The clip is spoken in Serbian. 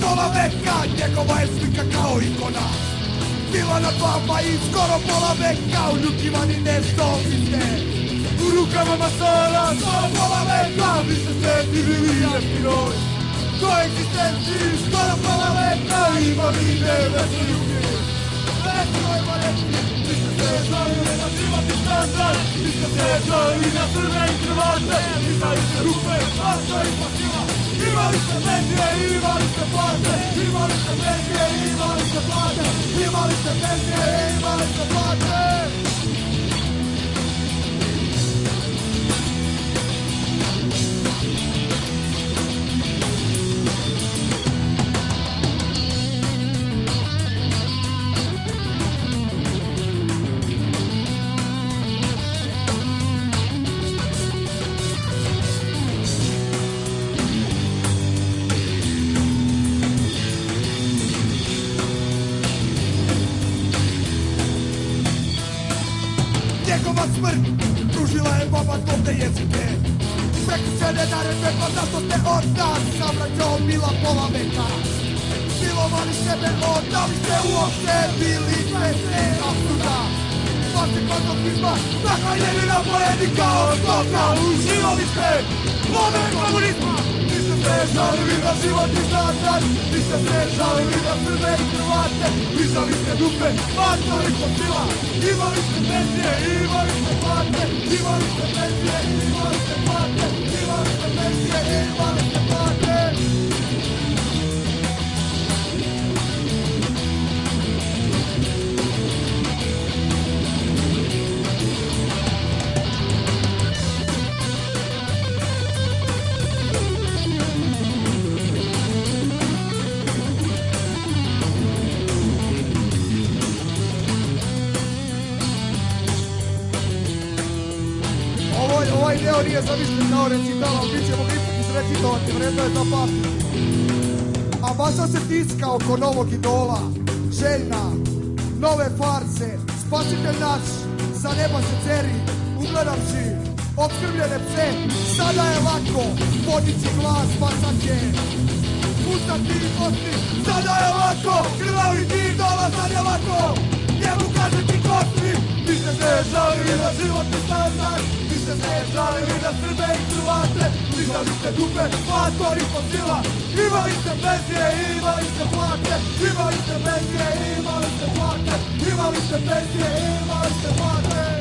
pola veka, njegova je slika kao ikona. Bila nad vama i skoro pola veka, u ljudima ni nešto oviste. U rukama masona, skoro pola veka, vi ste sveti bili jeftinoj. Do egzistenciji, skoro pola veka, ima vi nevesti ljubi. Većoj valjeti, vi ste se žalili na život i standard. Vi ste se žalili na crne i krvače, imali ste rupe, svašta i pasila. Imali ste penzije, imali ste plate, imali ste penzije, imali ste plate, imali ste penzije, imali ste plate. Njegova smrt pružila je vama zlobne jezike. Prekršene naredbe, pa zašto ste od nas savraćom bila pola veka. Silovali sebe, odali ste uopšte, bili svesni apsurda. Vaše konzopizma, nahranjeni na pojedi kao stoka. Uživali ste modern komunizma. Vi ste se žalili na život i standard. Vi ste se žalili na Srbe i Hrvate. Lizali ste dupe, matori fosila. Imali ste penzije, imali ste plate. Imali ste penzije, imali ste plate. Imali ste penzije, imali ste plate. Ovaj deo nije zamišljen kao recital, ali mi ćemo ga ipak izrecitovati, vredno je zapamtiti. A masa se tiska oko novog idola, željna, nove farse, spasitelj naš, sa neba se ceri, ugledavši opskrbljene pse, sada je lako podići glas, pa sad će pustati i kosti, sada je lako, krvavi ti idola, sad je lako, njemu kaže ti kosti, vi ste se žalili na životni standard. Vi ste se žalili na Srbe i Hrvate. Lizali ste dupe, matori fosila. Imali ste penzije, imali ste plate. Imali ste penzije, imali ste plate. Imali ste penzije, imali ste plate.